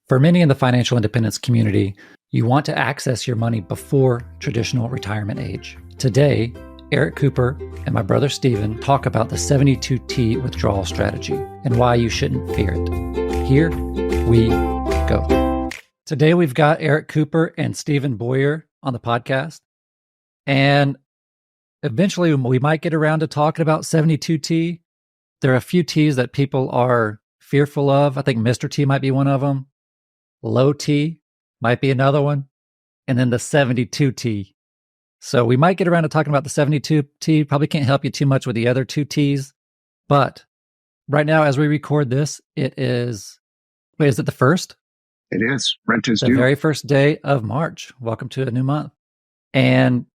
For many in the financial independence community, you want to access your money before traditional retirement age. Today, Eric Cooper and my brother Stephen talk about the 72T withdrawal strategy and why you shouldn't fear it. Here we go. Today we've got Eric Cooper and David Baughier on the podcast. And eventually we might get around to talking about 72T. There are a few T's that people are fearful of. I think Mr. T might be one of them. Low T might be another one. And then the 72T. So we might get around to talking about the 72T. Probably can't help you too much with the other two T's. But right now, as we record this, it is, is it the first? It is. Rent is due. The very first day of March. Welcome to a new month. And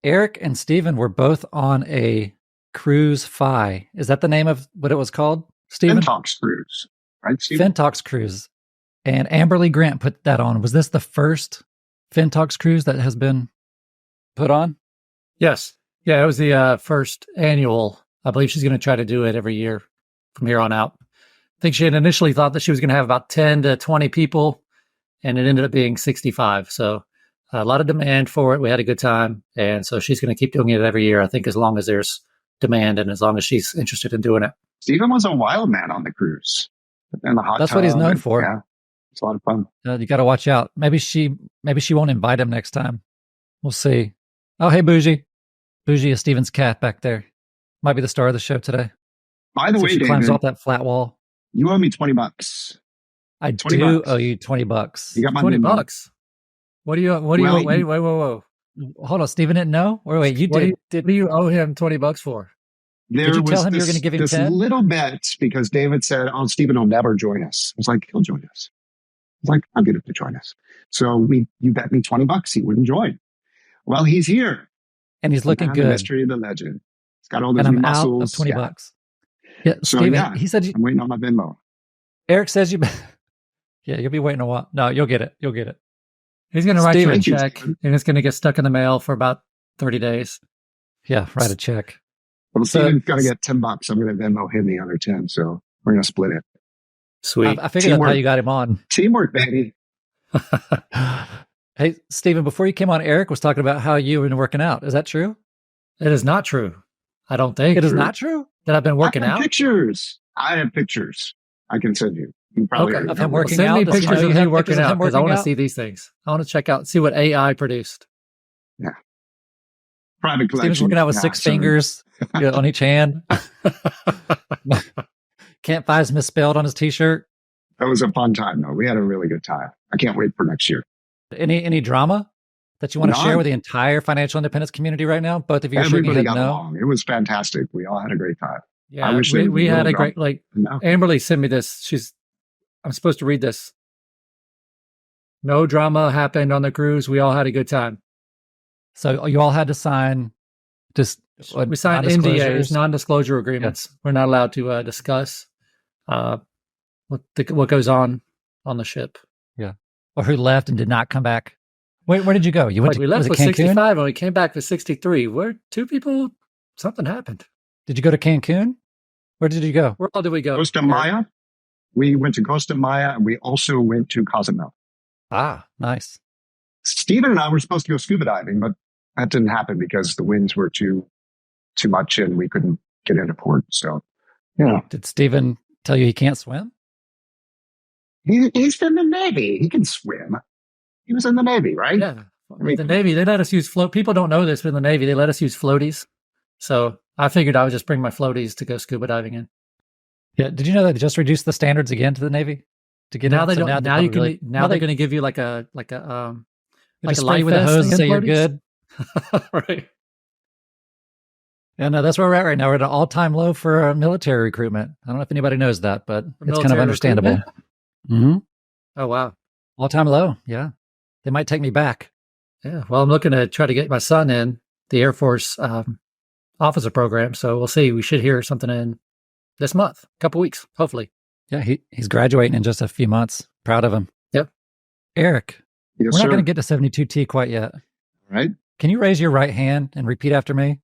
Eric and Stephen were both on a cruise FI. Is that the name of what it was called, Stephen? FinTalks cruise, right, Stephen? FinTalks cruise. And Amberly Grant put that on. Was this the first FinTalks cruise that has been put on? Yes. Yeah, it was the first annual. I believe she's going to try to do it every year from here on out. I think she had initially thought that she was going to have about 10 to 20 people, and it ended up being 65. So a lot of demand for it. We had a good time. And so she's going to keep doing it every year, I think, as long as there's demand and as long as she's interested in doing it. Stephen was a wild man on the cruise. And the hot That's what he's known for. Yeah, it's a lot of fun. You got to watch out. Maybe she won't invite him next time. We'll see. Oh, hey, Bougie. Bougie is Stephen's cat back there. Might be the star of the show today. By the way, she David, climbs off that flat wall. You owe me $20. I do owe you $20. You got my $20. What do you? Wait, whoa. Hold on, Stephen didn't know. Wait, you did. What do you owe him $20 for? Did you tell him you were going to give him 10? Little bet because David said, "Oh, Stephen will never join us." I was like, "He'll join us." I was like, "I'll get him to join us." So you bet me $20 he wouldn't join. Well, he's here, and he's looking good. The mystery, the legend. He's got all those and I'm muscles. Out of $20. Yeah, so Stephen, he said I'm waiting on my Venmo. Eric says yeah, you'll be waiting a while. No, you'll get it. You'll get it. He's going to write you a check, and it's going to get stuck in the mail for about 30 days. Yeah, write a check. Well, Stephen's going to get $10. I'm going to Venmo him the other 10, so we're going to split it. Sweet. I figured that's how you got him on. Teamwork, baby. Hey, Stephen, before you came on, Eric was talking about how you've been working out. Is that true? It is not true. I don't think. It is not true? That I've been working out? Pictures. I have pictures I can send you. You probably of him working send out. me pictures of you working out because I want to out? see these things. I want to check out, see what AI produced. Yeah. Private collection. Stephen's working out with 6 fingers on each hand. Can't find is misspelled on his t-shirt. That was a fun time, though. We had a really good time. I can't wait for next year. Any drama that you want to share with the entire financial independence community right now? Both of you are shaking your head no. Along. It was fantastic. We all had a great time. Yeah, we had a great, Amberly sent me this. I'm supposed to read this. No drama happened on the cruise. We all had a good time. So you all had to sign we signed NDAs, non-disclosure agreements. Yeah. We're not allowed to discuss what goes on the ship. Yeah. Or who left and did not come back. Where did you go? You went we left with 65 and we came back with 63. Where 2 people, something happened. Did you go to Cancun? Where did you go? Where all did we go? Costa Maya. We went to Costa Maya and we also went to Cozumel. Ah, nice. Stephen and I were supposed to go scuba diving, but that didn't happen because the winds were too much and we couldn't get into port. So, Did Stephen tell you he can't swim? He's in the Navy. He can swim. He was in the Navy, right? Yeah. The Navy, they let us use People don't know this, but in the Navy, they let us use floaties. So I figured I would just bring my floaties to go scuba diving in. Yeah. Did you know that they just reduced the standards again to the Navy to get now? In? They don't. Now they're going to give you like a spray with a hose and say you're good. Right. Yeah, no, that's where we're at right now. We're at an all-time low for military recruitment. I don't know if anybody knows that, but it's kind of understandable. Mm-hmm. Oh, wow. All-time low. Yeah. They might take me back. Yeah. Well, I'm looking to try to get my son in the Air Force officer program. So we'll see. We should hear something in this month, a couple weeks, hopefully. Yeah. He's graduating in just a few months. Proud of him. Yep. Eric, yes, we're sir. not going to get to 72T quite yet. Right. Can you raise your right hand and repeat after me?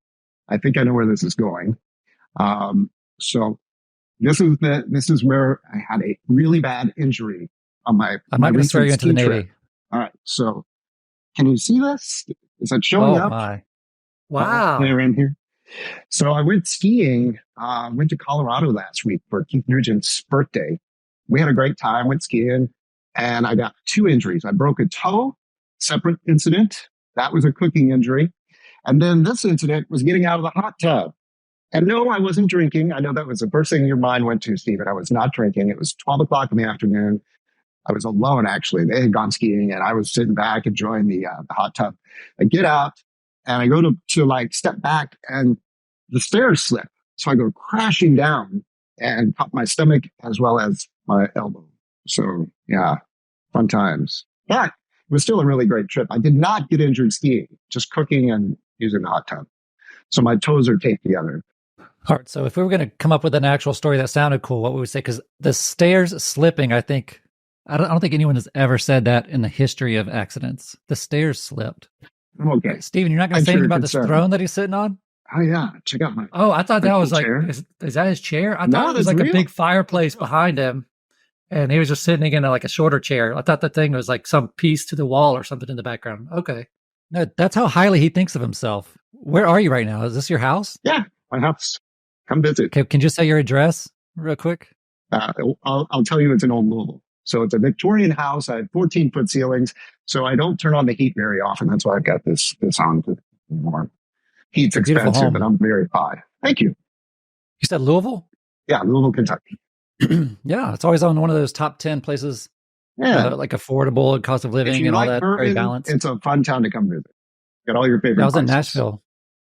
I think I know where this is going. So this is where I had a really bad injury on my I'm not going to swear you into the ski Navy. trip. All right. So can you see this? Is that showing up? Wow. They're in here. So I went skiing, went to Colorado last week for Keith Nugent's birthday. We had a great time, went skiing, and I got 2 injuries. I broke a toe, separate incident. That was a cooking injury. And then this incident was getting out of the hot tub. And no, I wasn't drinking. I know that was the first thing your mind went to, Stephen. I was not drinking. It was 12 o'clock in the afternoon. I was alone, actually. They had gone skiing, and I was sitting back enjoying the hot tub. I get out, and I go to like step back, and the stairs slip. So I go crashing down and pop my stomach as well as my elbow. So yeah, fun times. But it was still a really great trip. I did not get injured skiing, just cooking and using the hot tub. So my toes are taped together. All right. So if we were going to come up with an actual story that sounded cool, what would we say? Because the stairs slipping, I don't think anyone has ever said that in the history of accidents. The stairs slipped. Okay. Steven, you're not going to say anything about this throne that he's sitting on? Oh, yeah. Check out my. Oh, I thought that was like, chair. is that his chair? I No, thought it was that's like real. a big fireplace behind him. And he was just sitting in like a shorter chair. I thought the thing was like some piece to the wall or something in the background. Okay. No, that's how highly he thinks of himself. Where are you right now? Is this your house? Yeah, my house. Come visit. Okay, can you just say your address real quick? I'll tell you it's an old Louisville. So it's a Victorian house. I have 14-foot ceilings. So I don't turn on the heat very often. That's why I've got this on to warm. Heat's expensive, but I'm very fine. Thank you. You said Louisville? Yeah, Louisville, Kentucky. Yeah, it's always on one of those top 10 places. Yeah. Like affordable and cost of living and all that. Bourbon, very balanced. it's a fun town to come visit. Got all your favorite I was in places. Nashville.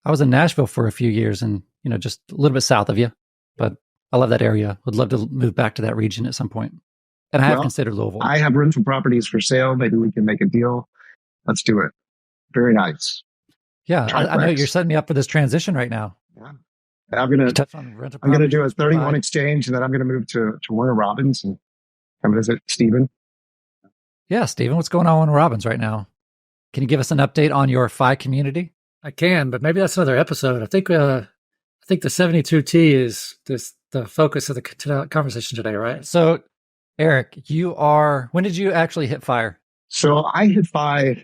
I was in Nashville for a few years and, just a little bit south of you. But I love that area. Would love to move back to that region at some point. And I have considered Louisville. I have rental properties for sale. Maybe we can make a deal. Let's do it. Very nice. Yeah, I know you're setting me up for this transition right now. Yeah. I'm going to do a 31 exchange, and then I'm going to move to Warner Robins and come visit Stephen. Yeah, Stephen, what's going on with Robbins right now? Can you give us an update on your FI community? I can, but maybe that's another episode. I think the 72T is the focus of the conversation today, right? So, Eric, when did you actually hit FI? So I hit FI,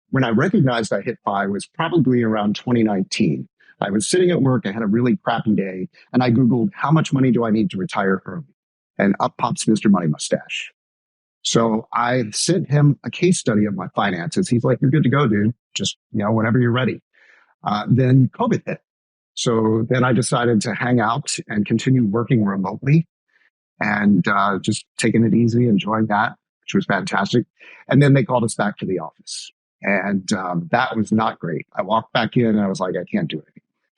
when I recognized I hit FI was probably around 2019. I was sitting at work. I had a really crappy day, and I Googled, how much money do I need to retire early? And up pops Mr. Money Mustache. So I sent him a case study of my finances. He's like, you're good to go, dude. Just, whenever you're ready. Then COVID hit. So then I decided to hang out and continue working remotely and just taking it easy, enjoying that, which was fantastic. And then they called us back to the office. And that was not great. I walked back in and I was like, I can't do it.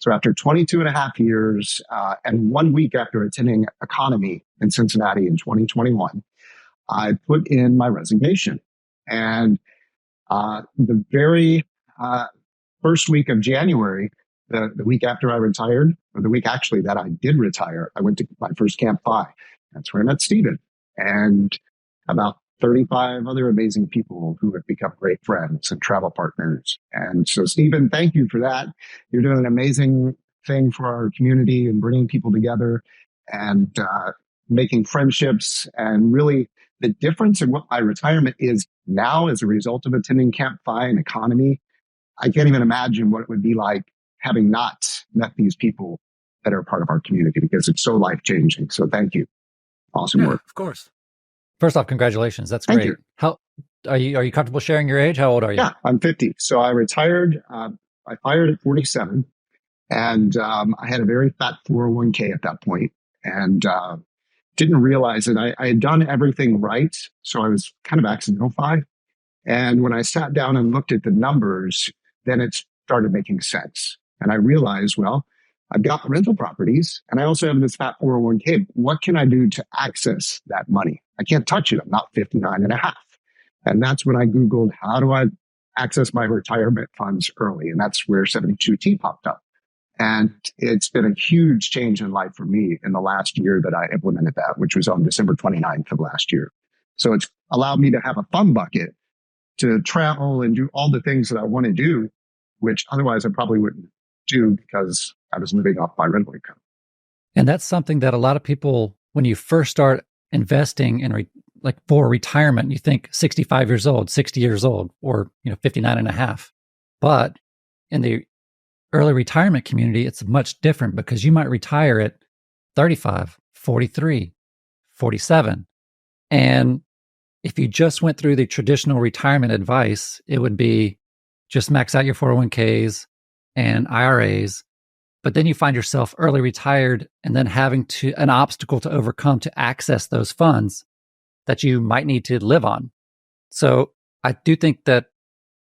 So after 22 and a half years and 1 week after attending Economy in Cincinnati in 2021, I put in my resignation. And the very first week of January, the week after I retired, or the week actually that I did retire, I went to my first Camp FI. That's where I met Stephen and about 35 other amazing people who have become great friends and travel partners. And so, Stephen, thank you for that. You're doing an amazing thing for our community and bringing people together and making friendships. And really, the difference in what my retirement is now as a result of attending Camp FI and Economy, I can't even imagine what it would be like having not met these people that are part of our community, because it's so life-changing. So thank you. Awesome work. Of course. First off, congratulations. That's great. Thank you. How are you comfortable sharing your age? How old are you? Yeah, I'm 50. So I retired. I fired at 47, and I had a very fat 401k at that point, and didn't realize that I had done everything right. So I was kind of accidental FI. And when I sat down and looked at the numbers, then it started making sense. And I realized, well, I've got rental properties and I also have this fat 401k. What can I do to access that money? I can't touch it. I'm not 59 and a half. And that's when I Googled, how do I access my retirement funds early? And that's where 72T popped up. And it's been a huge change in life for me in the last year that I implemented that, which was on December 29th of last year. So it's allowed me to have a fun bucket to travel and do all the things that I want to do, which otherwise I probably wouldn't do because I was living off my rental income. And that's something that a lot of people, when you first start investing and like for retirement, you think 65 years old, 60 years old, or 59 and a half. But in the early retirement community, it's much different because you might retire at 35, 43, 47. And if you just went through the traditional retirement advice, it would be just max out your 401ks and IRAs. But then you find yourself early retired and then having an obstacle to overcome to access those funds that you might need to live on. So I do think that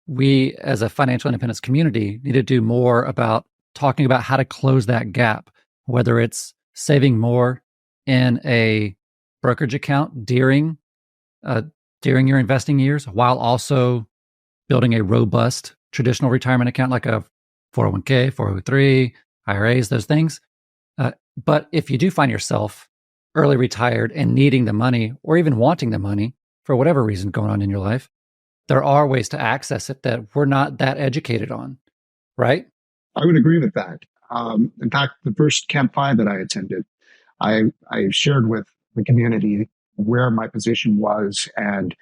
we as a financial independence community need to do more about talking about how to close that gap, whether it's saving more in a brokerage account during your investing years, while also building a robust traditional retirement account like a 401k, 403, IRAs, those things. But if you do find yourself early retired and needing the money or even wanting the money for whatever reason going on in your life, there are ways to access it that we're not that educated on, right? I would agree with that. In fact, the first Camp 5 that I attended, I shared with the community where my position was and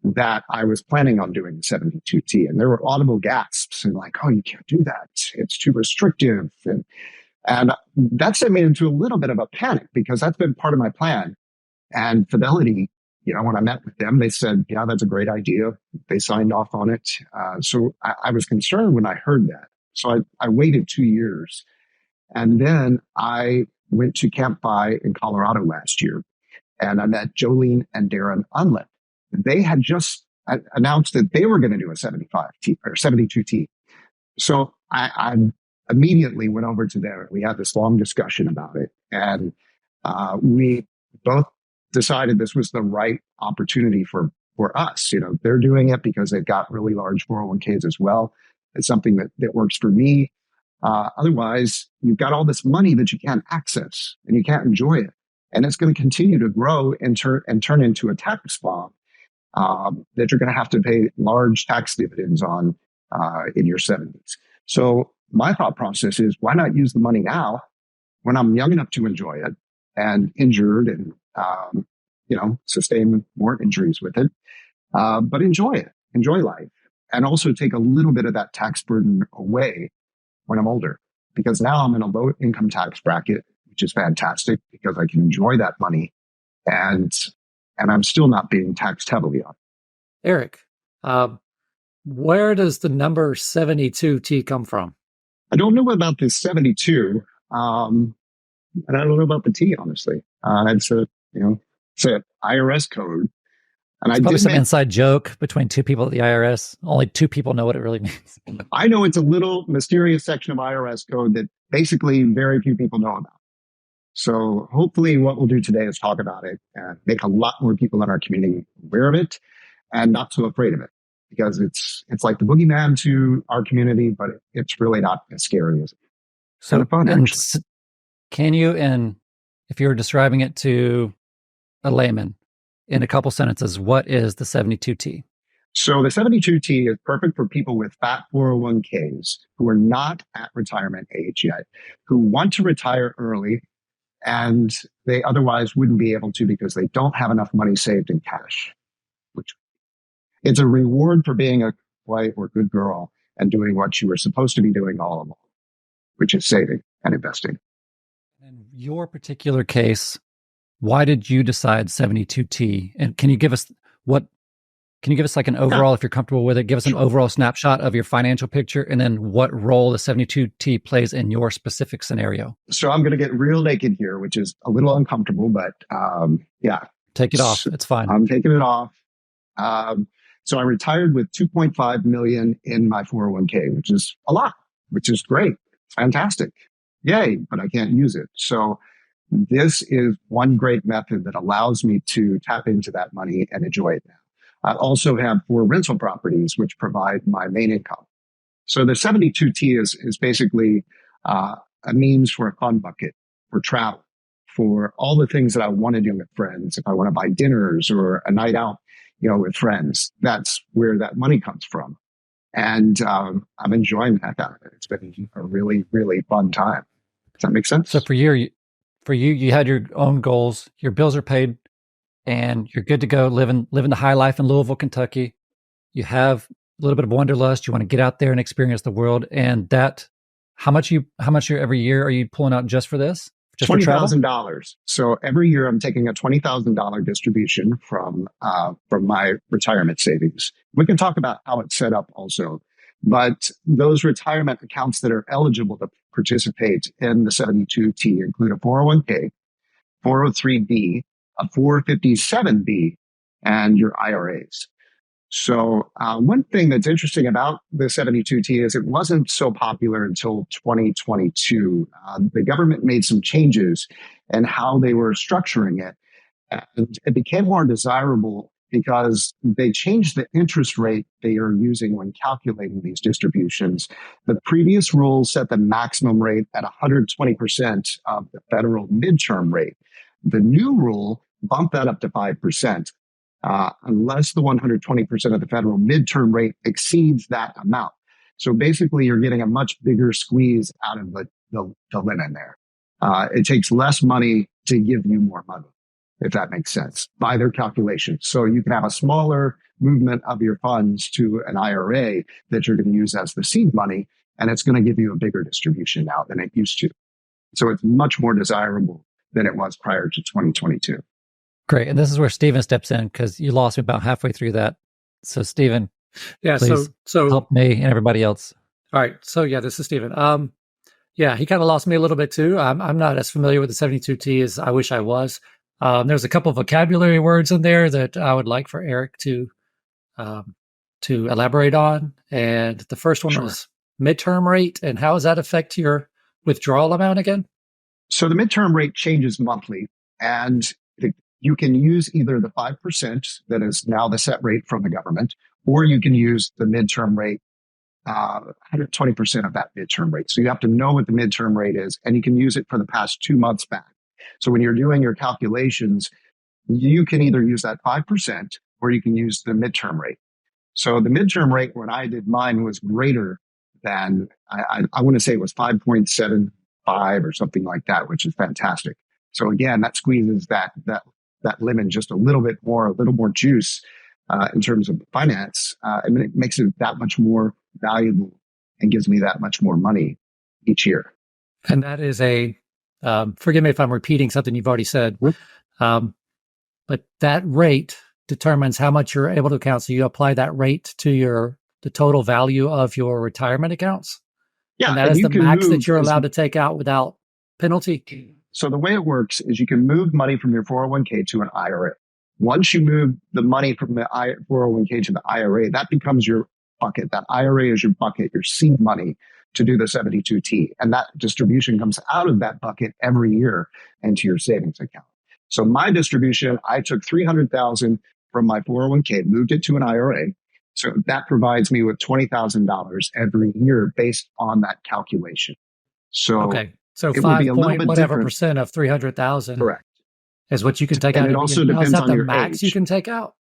that I was planning on doing the 72T. And there were audible gasps and like, oh, you can't do that. It's too restrictive. And that sent me into a little bit of a panic because that's been part of my plan. And Fidelity, when I met with them, they said, yeah, that's a great idea. They signed off on it. So I was concerned when I heard that. So I waited 2 years. And then I went to Camp 5 in Colorado last year. And I met Jolene and Darren Unlett. They had just announced that they were going to do a 75T or 72T. So I immediately went over to there. We had this long discussion about it. And we both decided this was the right opportunity for us. They're doing it because they've got really large 401ks as well. It's something that works for me. Otherwise, you've got all this money that you can't access and you can't enjoy it. And it's going to continue to grow and turn into a tax bomb that you're going to have to pay large tax dividends on in your 70s. So my thought process is, why not use the money now when I'm young enough to enjoy it and injured and, sustain more injuries with it, but enjoy life, and also take a little bit of that tax burden away when I'm older, because now I'm in a low income tax bracket, which is fantastic because I can enjoy that money and I'm still not being taxed heavily on it. Eric, where does the number 72T come from? I don't know about the 72. And I don't know about the T, honestly. It's an IRS code. And it's probably some inside joke between two people at the IRS. Only two people know what it really means. I know it's a little mysterious section of IRS code that basically very few people know about. So hopefully what we'll do today is talk about it and make a lot more people in our community aware of it and not so afraid of it, because it's like the boogeyman to our community, but it's really not as scary as it. So kind of fun, actually. Can you, and if you were describing it to a layman in a couple sentences, what is the 72T? So the 72T is perfect for people with fat 401ks who are not at retirement age yet, who want to retire early, and they otherwise wouldn't be able to because they don't have enough money saved in cash. Which it's a reward for being a wife or good girl and doing what you were supposed to be doing all along, which is saving and investing. In your particular case, why did you decide 72T? And can you give us like an overall, if you're comfortable with it, give us an overall snapshot of your financial picture and then what role the 72T plays in your specific scenario? So I'm going to get real naked here, which is a little uncomfortable, but yeah. Take it off. It's fine. I'm taking it off. So I retired with $2.5 million in my 401k, which is a lot, which is great. It's fantastic. Yay, but I can't use it. So this is one great method that allows me to tap into that money and enjoy it now. I also have 4 rental properties, which provide my main income. So the 72T is basically a means for a fun bucket, for travel, for all the things that I want to do with friends. If I want to buy dinners or a night out, with friends, that's where that money comes from. And I'm enjoying that. It's been a really, really fun time. Does that make sense? So for you, you had your own goals. Your bills are paid. and you're good to go living the high life in Louisville, Kentucky. You have a little bit of wanderlust. You want to get out there and experience the world. And that, how much every year are you pulling out just for this? Just $20,000. So every year I'm taking a $20,000 distribution from my retirement savings. We can talk about how it's set up also, but those retirement accounts that are eligible to participate in the 72T include a 401k, 403b, a 457b, and your IRAs. So one thing that's interesting about the 72T is it wasn't so popular until 2022. The government made some changes in how they were structuring it. And it became more desirable because they changed the interest rate they are using when calculating these distributions. The previous rule set the maximum rate at 120% of the federal midterm rate. The new rule bumped that up to 5%. Unless the 120% of the federal midterm rate exceeds that amount. So basically, you're getting a much bigger squeeze out of the lemon there. It takes less money to give you more money, if that makes sense, by their calculations. So you can have a smaller movement of your funds to an IRA that you're going to use as the seed money, and it's going to give you a bigger distribution now than it used to. So it's much more desirable than it was prior to 2022. Great. And this is where Stephen steps in because you lost me about halfway through that. So Stephen, please so help me and everybody else. All right. So this is Stephen. He kind of lost me a little bit too. I'm not as familiar with the 72T as I wish I was. There's a couple of vocabulary words in there that I would like for Eric to elaborate on. And the first one was midterm rate. And how does that affect your withdrawal amount again? So the midterm rate changes monthly, and you can use either the 5% that is now the set rate from the government, or you can use the midterm rate, 120% of that midterm rate. So you have to know what the midterm rate is, and you can use it for the past 2 months back. So when you're doing your calculations, you can either use that 5% or you can use the midterm rate. So the midterm rate when I did mine was greater than, I want to say it was 5.75 or something like that, which is fantastic. So again, that squeezes that lemon just a little more juice in terms of finance. And it makes it that much more valuable and gives me that much more money each year. And that is forgive me if I'm repeating something you've already said, but that rate determines how much you're able to account. So you apply that rate to the total value of your retirement accounts. Yeah. And that is the max that you're allowed to take out without penalty. So the way it works is you can move money from your 401k to an IRA. Once you move the money from the 401k to the IRA, that becomes your bucket. That IRA is your bucket, your seed money to do the 72T. And that distribution comes out of that bucket every year into your savings account. So my distribution, I took $300,000 from my 401k, moved it to an IRA. So that provides me with $20,000 every year based on that calculation. So okay. So 5% of 300,000 correct is what you can take out. It also depends on your max age. You can take out.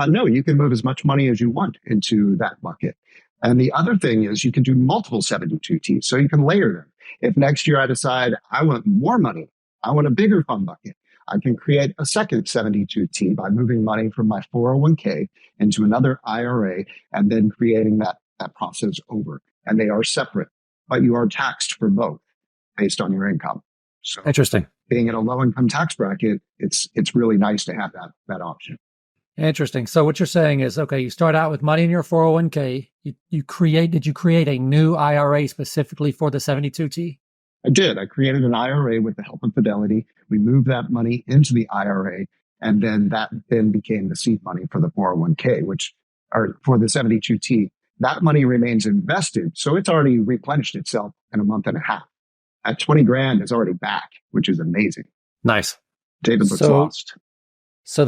No, you can move as much money as you want into that bucket. And the other thing is you can do multiple 72Ts, so you can layer them. If next year I decide I want more money, I want a bigger fund bucket, I can create a second 72T by moving money from my 401k into another IRA and then creating that process over. And they are separate, but you are taxed for both based on your income. So interesting. Being in a low income tax bracket, it's really nice to have that option. Interesting. So what you're saying is, okay, you start out with money in your 401k. Did you create a new IRA specifically for the 72T? I did. I created an IRA with the help of Fidelity. We moved that money into the IRA, and then that became the seed money for the 401k, or for the 72T. That money remains invested, so it's already replenished itself in a month and a half. At 20 grand, it's already back, which is amazing. Nice. David looks lost. So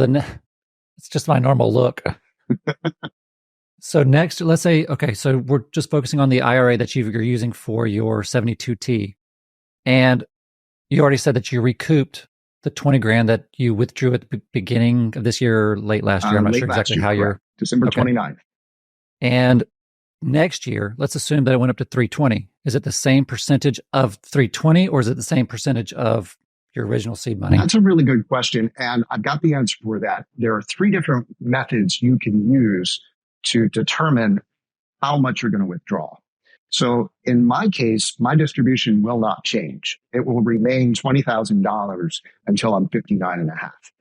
it's just my normal look. So next, let's say, okay, so we're just focusing on the IRA that you're using for your 72T. And you already said that you recouped the 20 grand that you withdrew at the beginning of this year, or late last year. I'm not sure exactly how you're. December 29th. And next year, let's assume that it went up to 320. Is it the same percentage of 320 or is it the same percentage of your original seed money? That's a really good question. And I've got the answer for that. There are three different methods you can use to determine how much you're going to withdraw. So in my case, my distribution will not change. It will remain $20,000 until I'm 59 and a half.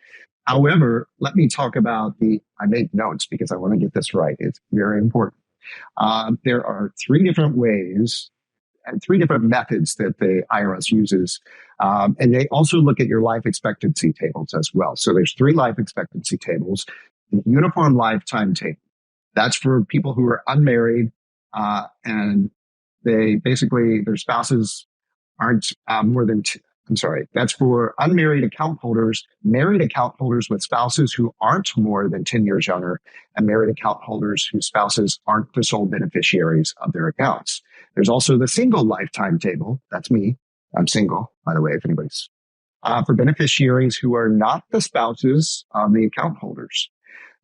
However, let me talk about I made notes because I want to get this right. It's very important. There are three different ways and three different methods that the IRS uses. And they also look at your life expectancy tables as well. So there's three life expectancy tables. The uniform lifetime table. That's for people who are unmarried, and they basically, their spouses aren't more than that's for unmarried account holders, married account holders with spouses who aren't more than 10 years younger, and married account holders whose spouses aren't the sole beneficiaries of their accounts. There's also the single lifetime table. That's me. I'm single, by the way, if anybody's, for beneficiaries who are not the spouses of the account holders.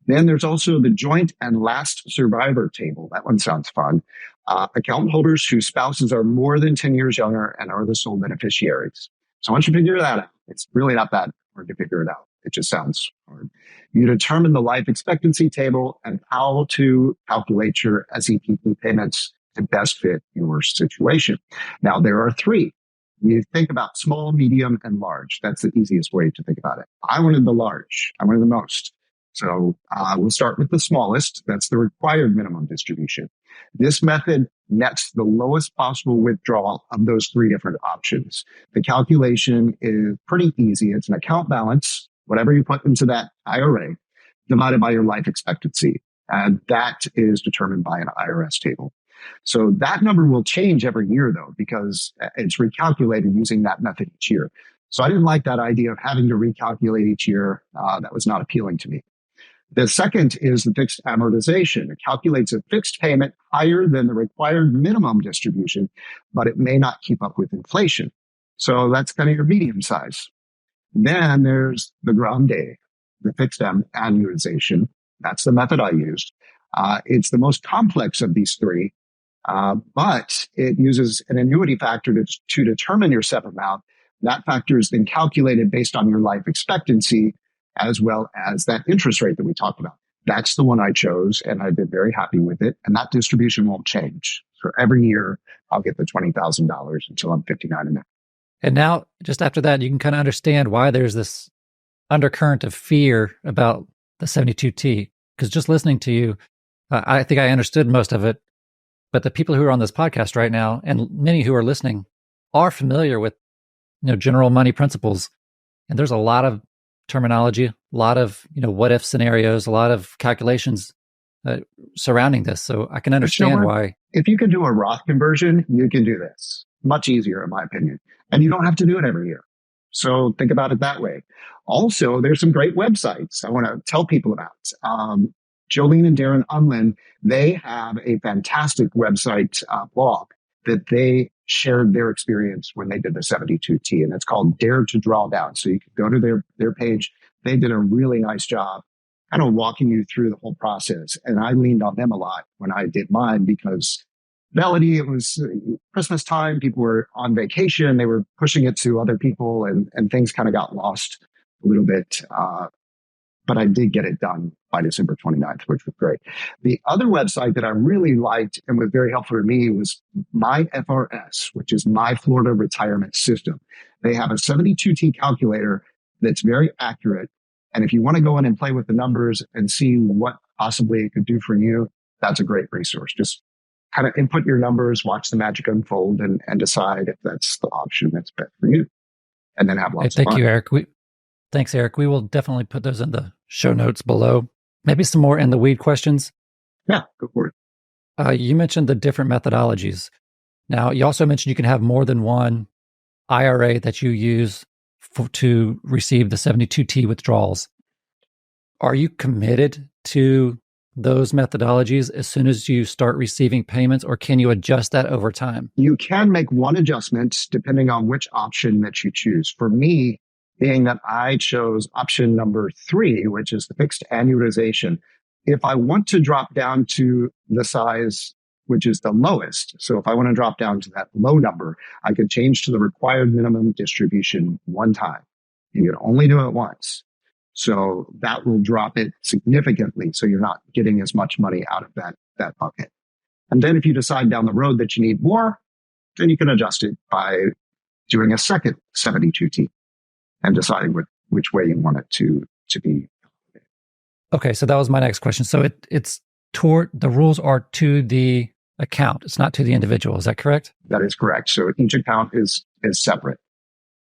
Then there's also the joint and last survivor table. That one sounds fun. Account holders whose spouses are more than 10 years younger and are the sole beneficiaries. So once you figure that out, it's really not that hard to figure it out. It just sounds hard. You determine the life expectancy table and how to calculate your SEPP payments to best fit your situation. Now, there are three. You think about small, medium, and large. That's the easiest way to think about it. I wanted the large. I wanted the most. So we'll start with the smallest. That's the required minimum distribution. This method nets the lowest possible withdrawal of those three different options. The calculation is pretty easy. It's an account balance, whatever you put into that IRA, divided by your life expectancy. And that is determined by an IRS table. So that number will change every year, though, because it's recalculated using that method each year. So I didn't like that idea of having to recalculate each year. That was not appealing to me. The second is the fixed amortization. It calculates a fixed payment higher than the required minimum distribution, but it may not keep up with inflation. So that's kind of your medium size. Then there's the grande, the fixed annuitization. That's the method I used. It's the most complex of these three, but it uses an annuity factor to determine your SEP amount. That factor is then calculated based on your life expectancy, as well as that interest rate that we talked about. That's the one I chose, and I've been very happy with it. And that distribution won't change. So every year, I'll get the $20,000 until I'm 59 and a half. And now, just after that, you can kind of understand why there's this undercurrent of fear about the 72T. Because just listening to you, I think I understood most of it. But the people who are on this podcast right now, and many who are listening, are familiar with general money principles. And there's a lot of terminology, a lot of what if scenarios, a lot of calculations surrounding this. So I can understand why. If you can do a Roth conversion, you can do this. Much easier, in my opinion. And you don't have to do it every year. So think about it that way. Also, there's some great websites I want to tell people about. Jolene and Darren Unlin, they have a fantastic website blog that they shared their experience when they did the 72T, and it's called Dare to Draw Down. So you can go to their page. They did a really nice job kind of walking you through the whole process. And I leaned on them a lot when I did mine because Melody, it was Christmas time. People were on vacation. They were pushing it to other people and things kind of got lost a little bit. But I did get it done by December 29th, which was great. The other website that I really liked and was very helpful to me was MyFRS, which is My Florida Retirement System. They have a 72T calculator that's very accurate. And if you want to go in and play with the numbers and see what possibly it could do for you, that's a great resource. Just kind of input your numbers, watch the magic unfold, and decide if that's the option that's best for you. And then have lots of fun. Thank you, Eric. Thanks, Eric. We will definitely put those in the show notes below. Maybe some more in the weed questions. Yeah, go for it. You mentioned the different methodologies. Now, you also mentioned you can have more than one IRA that you use to receive the 72T withdrawals. Are you committed to those methodologies as soon as you start receiving payments, or can you adjust that over time? You can make one adjustment depending on which option that you choose. For me, being that I chose option number 3, which is the fixed annuitization. If I want to drop down to the size which is the lowest. So if I want to drop down to that low number, I could change to the required minimum distribution one time. You can only do it once. So that will drop it significantly. So you're not getting as much money out of that bucket. And then if you decide down the road that you need more, then you can adjust it by doing a second 72T and deciding which way you want it to be. Okay, so that was my next question. So it's toward the rules are to the account. It's not to the individual. Is that correct? That is correct. So each account is separate.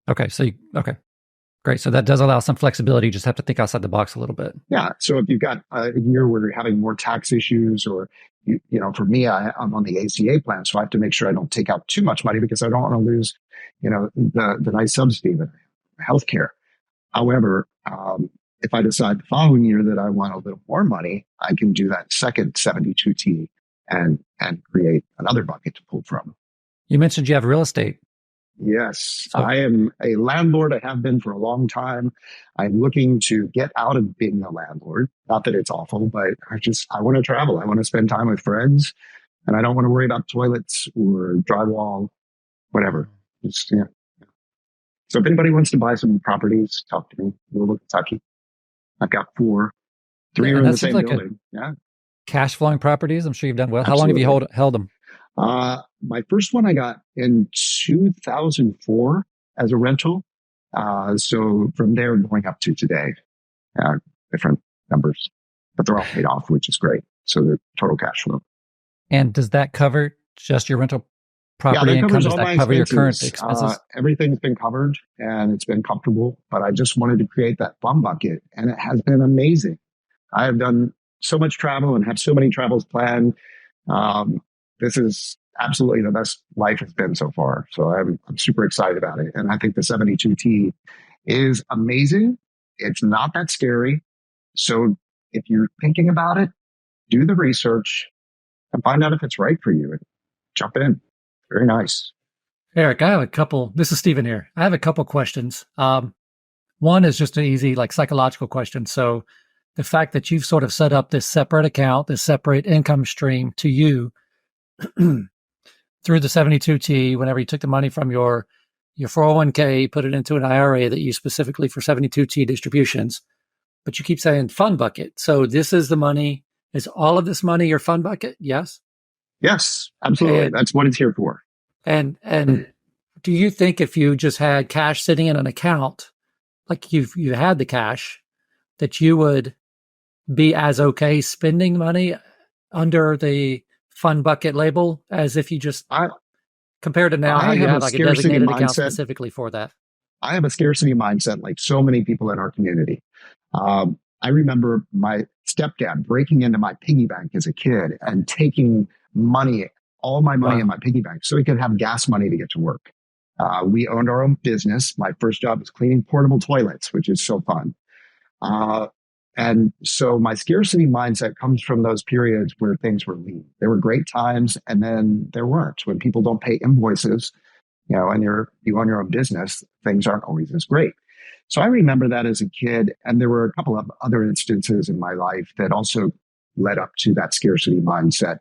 Okay, okay. Great. So that does allow some flexibility. You just have to think outside the box a little bit. Yeah. So if you've got a year where you're having more tax issues, or, for me, I'm on the ACA plan, so I have to make sure I don't take out too much money because I don't want to lose, the nice subsidy of healthcare. However, if I decide the following year that I want a little more money, I can do that second 72T and create another bucket to pull from. You mentioned you have real estate. Yes, I am a landlord. I have been for a long time. I'm looking to get out of being a landlord. Not that it's awful, but I want to travel. I want to spend time with friends, and I don't want to worry about toilets or drywall, whatever. So if anybody wants to buy some properties, talk to me. Louisville, Kentucky. I've got 4. 3 are in the same building. Yeah. Cash flowing properties. I'm sure you've done well. Absolutely. How long have you held them? My first one I got in 2004 as a rental. So from there going up to today, different numbers, but they're all paid off, which is great. So they're total cash flow. And does that cover just your rental property income? Does that cover your current expenses? Everything's been covered and it's been comfortable, but I just wanted to create that fun bucket, and it has been amazing. I have done so much travel and have so many travels planned. This is absolutely the best life has been so far. So I'm super excited about it. And I think the 72T is amazing. It's not that scary. So if you're thinking about it, do the research and find out if it's right for you and jump in. Very nice. Eric, I have a couple. This is Stephen here. I have a couple questions. One is just an easy, psychological question. So the fact that you've sort of set up this separate account, this separate income stream to you through the 72T, whenever you took the money from your 401k, put it into an IRA that you use specifically for 72T distributions, but you keep saying fund bucket. So this is the money. Is all of this money your fund bucket? Yes? Yes, absolutely. That's what it's here for. And do you think if you just had cash sitting in an account, like you had the cash, that you would be as okay spending money under the fund bucket label as if you just compared to now how you have a designated account specifically for that? I have a scarcity mindset like so many people in our community. I remember my stepdad breaking into my piggy bank as a kid and taking all my money in my piggy bank so he could have gas money to get to work. We owned our own business. My first job was cleaning portable toilets, which is so fun. And so my scarcity mindset comes from those periods where things were lean. There were great times, and then there weren't. When people don't pay invoices, and you own your own business, things aren't always as great. So I remember that as a kid, and there were a couple of other instances in my life that also led up to that scarcity mindset.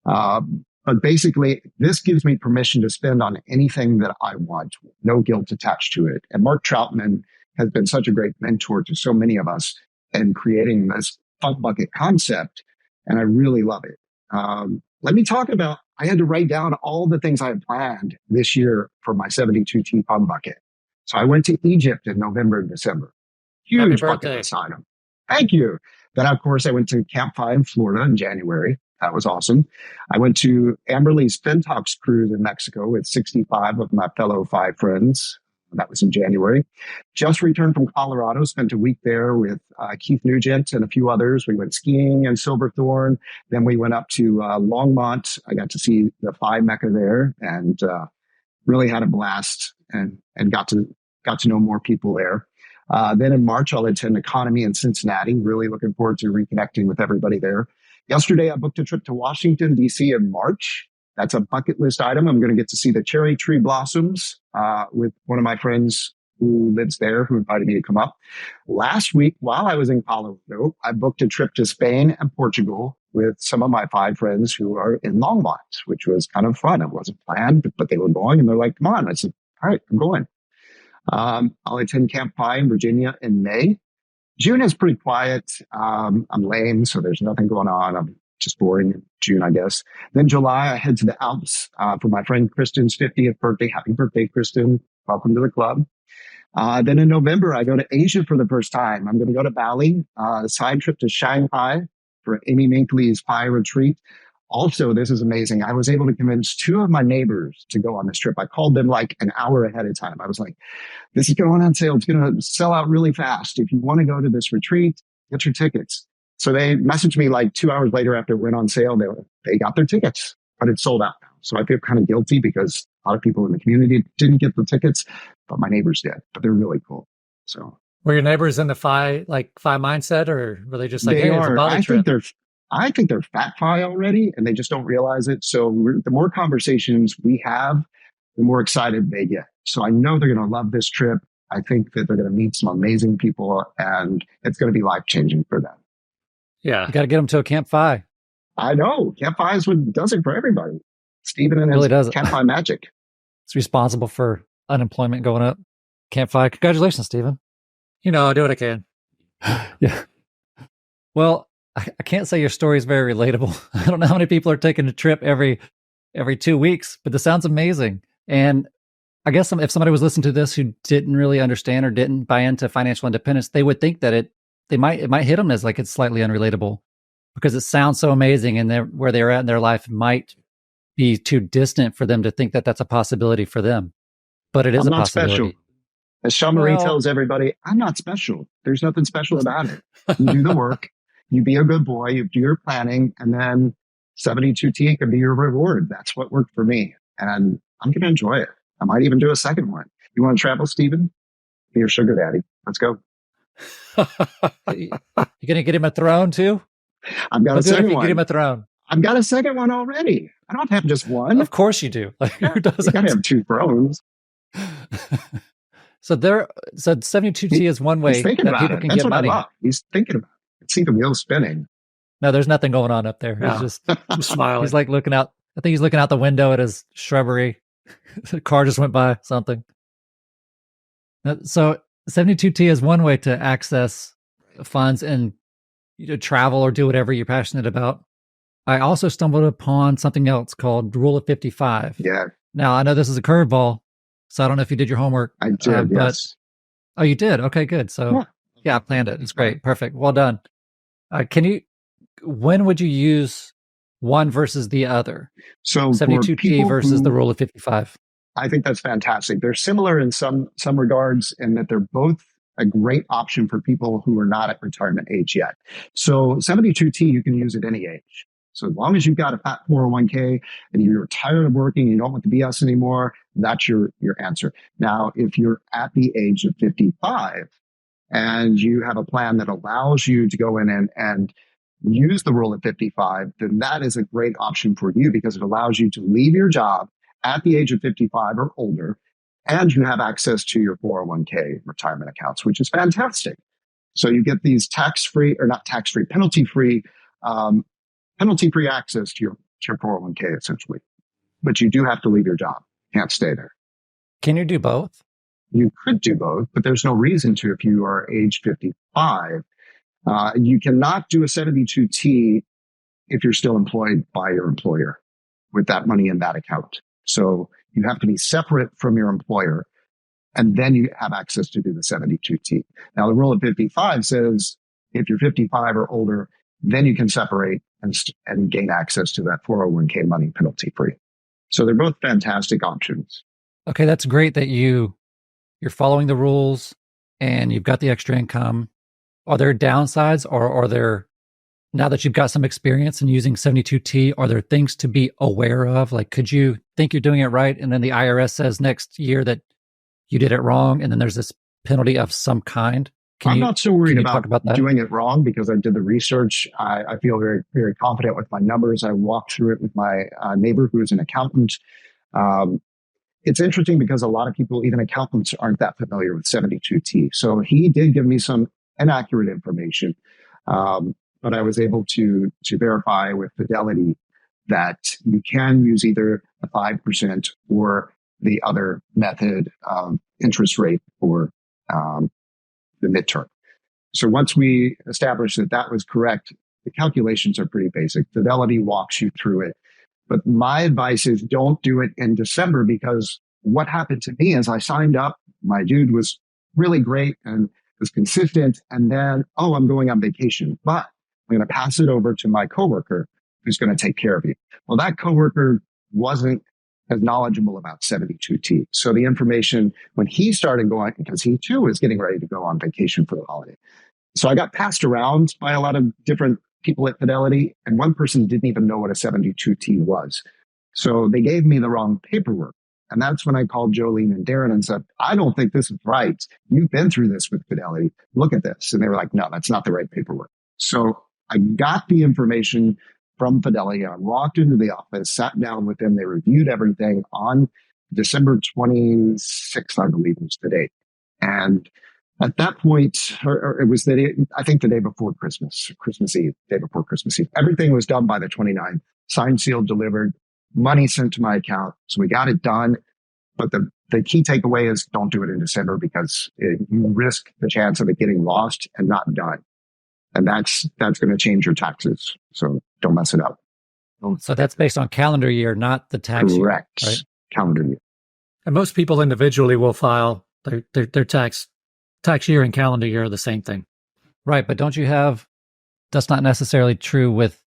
But basically, this gives me permission to spend on anything that I want, no guilt attached to it. And Mark Troutman has been such a great mentor to so many of us in creating this fund bucket concept, and I really love it. Let me talk about, I had to write down all the things I had planned this year for my 72T fund bucket. So I went to Egypt in November and December. Huge bucket list item. Thank you. Then, of course, I went to Camp 5 in Florida in January. That was awesome. I went to Amberley's FinTalks cruise in Mexico with 65 of my fellow 5 friends. That was in January. Just returned from Colorado, spent a week there with Keith Nugent and a few others. We went skiing in Silverthorne. Then we went up to Longmont. I got to see the Phi Mecca there and really had a blast and got to know more people there. Then in March, I'll attend Economy in Cincinnati. Really looking forward to reconnecting with everybody there. Yesterday, I booked a trip to Washington, D.C. in March. That's a bucket list item. I'm going to get to see the cherry tree blossoms with one of my friends who lives there who invited me to come up. Last week, while I was in Colorado, I booked a trip to Spain and Portugal with some of my 5 friends who are in Longmont, which was kind of fun. It wasn't planned, but they were going and they're like, come on. I said, all right, I'm going. I'll attend Camp Pie in Virginia in May. June is pretty quiet. I'm lame, so there's nothing going on. I'm just boring in June, I guess. Then July, I head to the Alps for my friend Kristen's 50th birthday. Happy birthday, Kristen. Welcome to the club. Then in November, I go to Asia for the first time. I'm going to go to Bali, a side trip to Shanghai for Amy Minkley's Pie Retreat. Also, this is amazing. I was able to convince 2 of my neighbors to go on this trip. I called them like an hour ahead of time. I was like, this is going on sale. It's going to sell out really fast. If you want to go to this retreat, get your tickets. So they messaged me like 2 hours later after it went on sale. They got their tickets, but it's sold out now. So I feel kind of guilty because a lot of people in the community didn't get the tickets, but my neighbors did. But they're really cool. So were your neighbors in the FI mindset, or were they just like, they hey, are. it's a Bali trip? I think they're fat FI already, and they just don't realize it. So the more conversations we have, the more excited they get. So I know they're going to love this trip. I think that they're going to meet some amazing people, and it's going to be life-changing for them. Yeah. You got to get them to a Camp Fi. I know. Camp Fi is what does it for everybody. Stephen and really his does Camp Fi magic. It's responsible for unemployment going up. Camp Fi. Congratulations, Stephen. I'll do what I can. Yeah. Well, I can't say your story is very relatable. I don't know how many people are taking a trip every 2 weeks, but this sounds amazing. And I guess if somebody was listening to this who didn't really understand or didn't buy into financial independence, they would think that it might hit them as like it's slightly unrelatable because it sounds so amazing, and where they're at in their life might be too distant for them to think that that's a possibility for them. But it is a possibility. Special. As Sean Marie tells everybody, I'm not special. There's nothing special about it. You do the work. You be a good boy, you do your planning, and then 72T can be your reward. That's what worked for me. And I'm going to enjoy it. I might even do a second one. You want to travel, Stephen? Be your sugar daddy. Let's go. You going to get him a throne too? I've got a second one. Get him a throne. I've got a second one already. I don't have just one. Of course you do. Like, who doesn't? You got to have 2 thrones. So 72T is one way that people can get money. He's thinking about it. See the wheels spinning. No, there's nothing going on up there. No. He's just smiling. He's like looking out. I think he's looking out the window at his shrubbery. The car just went by, something. So 72T is one way to access funds and travel or do whatever you're passionate about. I also stumbled upon something else called Rule of 55. Yeah. Now, I know this is a curveball, so I don't know if you did your homework. I did, yes. Oh, you did? Okay, good. So yeah, I planned it. It's great. Perfect. Well done. When would you use one versus the other? So 72T versus the Rule of 55. I think that's fantastic. They're similar in some regards in that they're both a great option for people who are not at retirement age yet. So 72T, you can use at any age. So as long as you've got a fat 401k and you're tired of working, you don't want the BS anymore, that's your answer. Now, if you're at the age of 55 and you have a plan that allows you to go in and use the Rule of 55, then that is a great option for you because it allows you to leave your job at the age of 55 or older, and you have access to your 401k retirement accounts, which is fantastic. So you get these penalty-free access to your 401k essentially. But you do have to leave your job. Can't stay there. Can you do both? You could do both, but there's no reason to if you are age 55. You cannot do a 72T if you're still employed by your employer with that money in that account. So you have to be separate from your employer, and then you have access to do the 72T. Now, the Rule of 55 says if you're 55 or older, then you can separate and gain access to that 401k money penalty free. So they're both fantastic options. Okay, that's great that you're following the rules and you've got the extra income. Are there downsides, or are there, now that you've got some experience in using 72T, are there things to be aware of? Like, could you think you're doing it right, and then the IRS says next year that you did it wrong, and then there's this penalty of some kind? I'm not so worried about doing it wrong because I did the research. I feel very, very confident with my numbers. I walked through it with my neighbor who is an accountant. it's interesting because a lot of people, even accountants, aren't that familiar with 72T. So he did give me some inaccurate information. But I was able to verify with Fidelity that you can use either a 5% or the other method of interest rate for the midterm. So once we established that that was correct, the calculations are pretty basic. Fidelity walks you through it. But my advice is don't do it in December, because what happened to me is I signed up. My dude was really great and was consistent. And then, I'm going on vacation, but I'm going to pass it over to my coworker who's going to take care of you. Well, that coworker wasn't as knowledgeable about 72T. So the information, when he started going, because he too was getting ready to go on vacation for the holiday. So I got passed around by a lot of different people at Fidelity, and one person didn't even know what a 72T was. So they gave me the wrong paperwork. And that's when I called Jolene and Darren and said, I don't think this is right. You've been through this with Fidelity. Look at this. And they were like, no, that's not the right paperwork. So I got the information from Fidelity. I walked into the office, sat down with them. They reviewed everything on December 26th, I believe was the date. And at that point, or it was I think the day before Christmas Eve, day before Christmas Eve, everything was done by the 29th, signed, sealed, delivered, money sent to my account. So we got it done. But the key takeaway is don't do it in December, because you risk the chance of it getting lost and not done. And that's going to change your taxes. So don't mess it up. So that's based on calendar year, not the tax year. Correct. Right? Calendar year. And most people individually will file their tax year and calendar year are the same thing. Right. But don't you have, that's not necessarily true with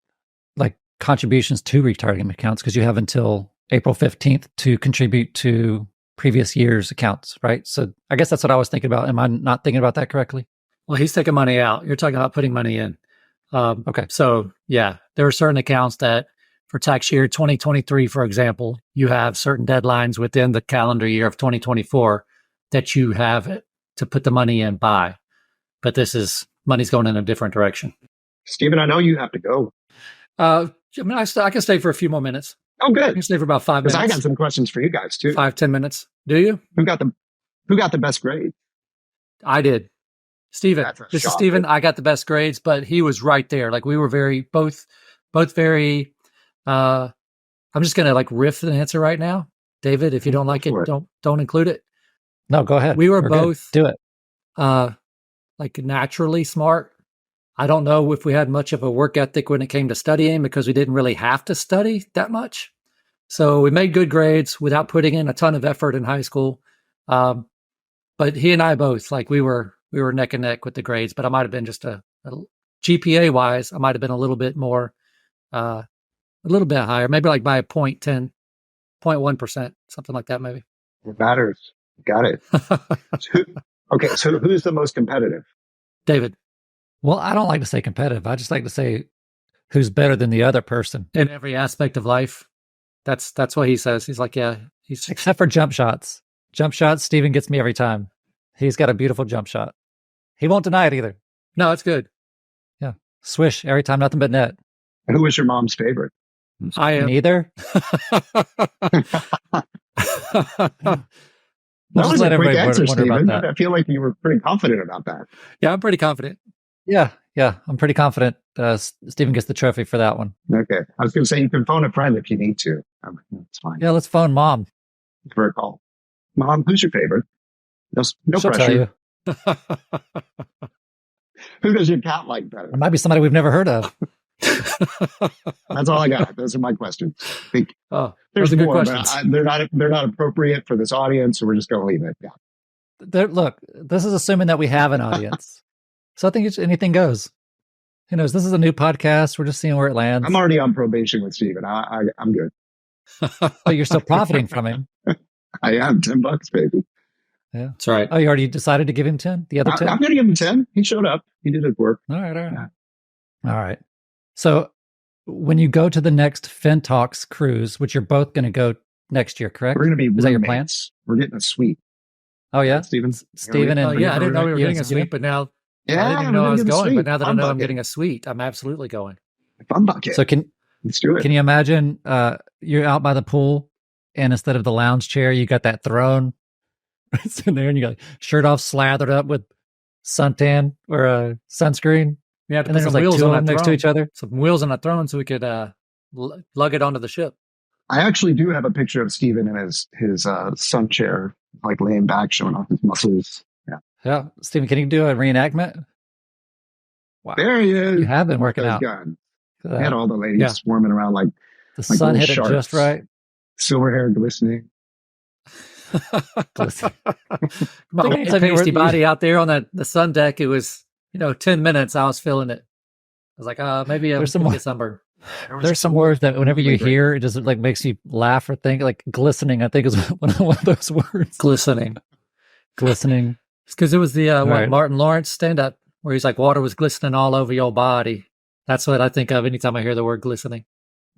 like contributions to retirement accounts, because you have until April 15th to contribute to previous year's accounts, right? So I guess that's what I was thinking about. Am I not thinking about that correctly? Well, he's taking money out. You're talking about putting money in. Okay. So yeah, there are certain accounts that for tax year 2023, for example, you have certain deadlines within the calendar year of 2024 that you have to put the money in by. But money's going in a different direction. Stephen, I know you have to go. I can stay for a few more minutes. Oh, good. I can stay for about 5 minutes. Because I got some questions for you guys too. 5-10 minutes. Do you? Who got the best grade? I did. Steven. This is Steven. I got the best grades, but he was right there. Like we were both very, I'm just going to like riff the answer right now. David, if you don't like it, don't include it. No, go ahead. We were both good. Do it. Like naturally smart. I don't know if we had much of a work ethic when it came to studying, because we didn't really have to study that much. So we made good grades without putting in a ton of effort in high school. But he and I both, like we were neck and neck with the grades, but I might have been just a GPA wise, I might have been a little bit more, a little bit higher, maybe like by 0.10, 0.1%, something like that, maybe. It matters. Got it. Okay. So who's the most competitive? David. Well, I don't like to say competitive. I just like to say who's better than the other person. In every aspect of life. That's what he says. He's like, yeah. Except for jump shots. Jump shots, Steven gets me every time. He's got a beautiful jump shot. He won't deny it either. No, it's good. Yeah. Swish every time, nothing but net. Who was your mom's favorite? I am. Neither. That was a quick answer, Steven. I feel like you were pretty confident about that. Yeah, I'm pretty confident. Yeah, I'm pretty confident Steven gets the trophy for that one. Okay. I was going to say you can phone a friend if you need to. That's fine. Yeah, let's phone Mom. For a call. Mom, who's your favorite? No She'll pressure. Tell you. Who does your cat like better? It might be somebody we've never heard of. That's all I got. Those are my questions. There's more, but they're not appropriate for this audience, so we're just going to leave it. Yeah. Look, this is assuming that we have an audience. So I think anything goes. Who knows? This is a new podcast. We're just seeing where it lands. I'm already on probation with Steven. I'm good. But you're still profiting from him. I am. $10, baby. Yeah. That's right. Oh, you already decided to give him 10? The other 10? I'm going to give him 10. He showed up. He did his work. All right. Yeah. All right. So when you go to the next FinTalks cruise, which you're both going to go next year, correct? We're going to be roommates. Is that your plan? We're getting a suite. Oh, yeah? Steven and I didn't know we were getting a suite, but now I didn't even know I was going. But now that I know I'm getting a suite, I'm absolutely going. Fun bucket. So let's do it. Can you imagine you're out by the pool and instead of the lounge chair, you got that throne sitting there, and you got shirt off, slathered up with suntan or sunscreen. We had to And put then some there's like wheels two on of that them next to throne. each other. Some wheels on that throne so we could lug it onto the ship. I actually do have a picture of Steven in his sun chair, like laying back, showing off his muscles. Yeah. Yeah. Stephen, can you do a reenactment? Wow. There he is. You have been working out. Guns. He had all the ladies Yeah. swarming around like The like sun little hit it sharks. just right. Silver hair glistening. Listen. My Think anytime you pasty were- body out there on the sun deck, it was, 10 minutes. I was feeling it. I was like, maybe I'm There's some going to more- get sunburned. There's some words that whenever you Really great. hear, it just like makes you laugh or think. Like glistening, I think is one of those words. Glistening. Glistening. It's because it was the Right. Martin Lawrence stand-up where he's like, water was glistening all over your body. That's what I think of anytime I hear the word glistening.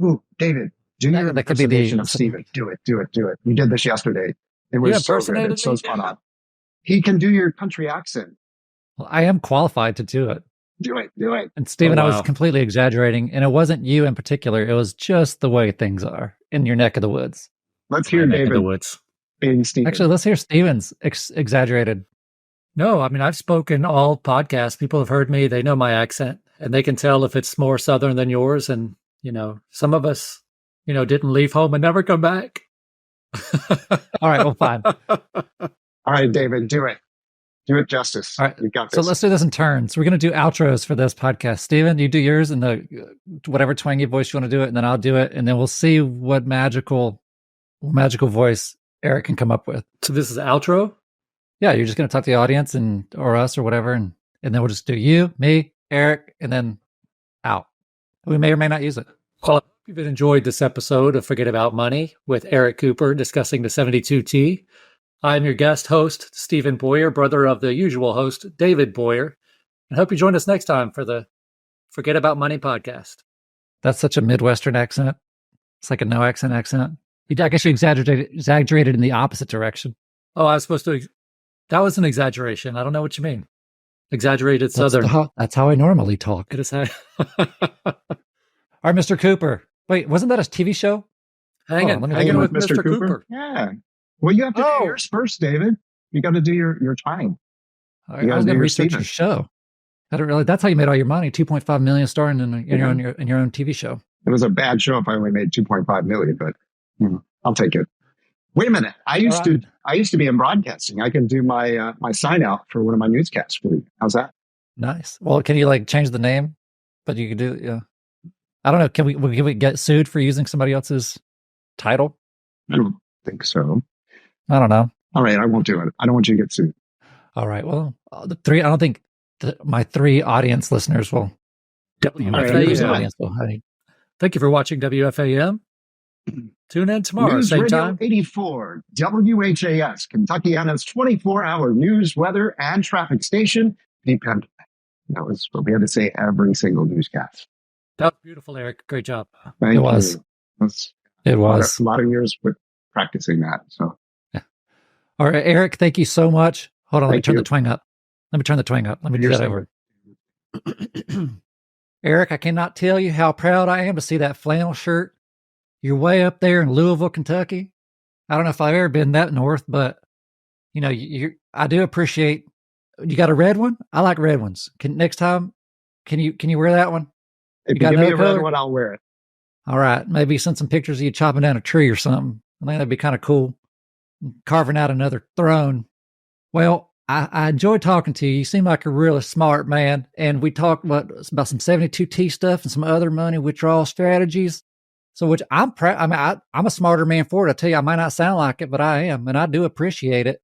Ooh, David, do your That could be the- impersonation of Steven. Do it. You did this yesterday. It was so good. impersonated It's so me? spot on. He can do your country accent. Well, I am qualified to do it. Do it. And Stephen, Oh, I wow. was completely exaggerating, and it wasn't you in particular. It was just the way things are in your neck of the woods. Let's hear My neck of David the woods. being Steven. Actually, let's hear Stephen's exaggerated. No, I mean, I've spoken all podcasts. People have heard me. They know my accent, and they can tell if it's more Southern than yours. And, some of us, didn't leave home and never come back. All right, well, fine. All right, David, do it. Do it justice. All right, You got So this. let's do this in turns. We're going to do outros for this podcast. Stephen, you do yours in the whatever twangy voice you want to do it, and then I'll do it, and then we'll see what magical voice Eric can come up with. So this is the outro? Yeah, you're just going to talk to the audience or us or whatever, and then we'll just do you, me, Eric, and then out. We may or may not use it. Well, I hope you've enjoyed this episode of Forget About Money with Eric Cooper discussing the 72T. I'm your guest host, Stephen Baughier, brother of the usual host, David Baughier. And hope you join us next time for the Forget About Money podcast. That's such a Midwestern accent. It's like a no accent accent. I guess you exaggerated in the opposite direction. Oh, I was supposed to. That was an exaggeration. I don't know what you mean. Exaggerated Southern. That's how I normally talk. It is how- All right, Mr. Cooper. Wait, wasn't that a TV show? Hanging let me hanging hold with on. Mr. Cooper. Yeah. Well, you have to Oh. do yours first, David. You got to do your time. I You gotta was do going to your research Steven. your show. I don't really. That's how you made all your money. 2.5 million starring in your own TV show. It was a bad show if I only made 2.5 million, but I'll take it. Wait a minute. I used to be in broadcasting. I can do my my sign out for one of my newscasts for you. How's that? Nice. Well, can you like change the name? But you could do. Yeah. I don't know. Can we get sued for using somebody else's title? I don't think so. I don't know. All right, I won't do it. I don't want you to get sued. All right. Well, the three. I don't think my three audience listeners will. My right, three here's WFAM. audience will. Thank you for watching WFAM. Tune in tomorrow, News same Radio time. 84, WHAS, Kentuckiana's 24-hour news, weather, and traffic station. Depend. That was what we had to say every single newscast. That was beautiful, Eric. Great job. Thank It was. you. That's It was. a lot of years with practicing that. So All right, Eric. Thank you so much. Hold on. Let me Thank turn you. the twang up. Let me turn the twang up. Let me do You're that over. Eric, I cannot tell you how proud I am to see that flannel shirt. You're way up there in Louisville, Kentucky. I don't know if I've ever been that north, but I do appreciate. You got a red one? I like red ones. Next time, can you wear that one? if you got give me a another red color? one, I'll wear it. All right, maybe send some pictures of you chopping down a tree or something. I think that'd be kind of cool. Carving out another throne. Well, I enjoyed talking to you. You seem like a really smart man, and we talked about some 72T stuff and some other money withdrawal strategies. So, which I'm proud. I mean, I'm a smarter man for it. I tell you, I might not sound like it, but I am, and I do appreciate it.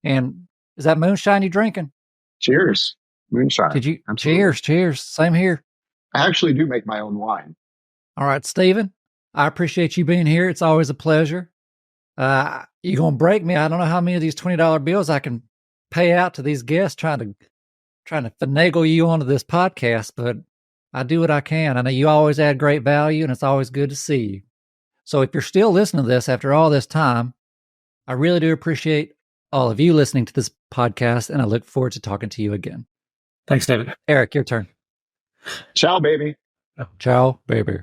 And is that moonshine you drinking? Cheers. Moonshine. Did you? Absolutely. Cheers. Same here. I actually do make my own wine. All right, Stephen, I appreciate you being here. It's always a pleasure. You're going to break me. I don't know how many of these $20 bills I can pay out to these guests trying to finagle you onto this podcast, but I do what I can. I know you always add great value, and it's always good to see you. So if you're still listening to this after all this time, I really do appreciate all of you listening to this podcast, and I look forward to talking to you again. Thanks, David. Eric, your turn. Ciao, baby. Ciao, baby.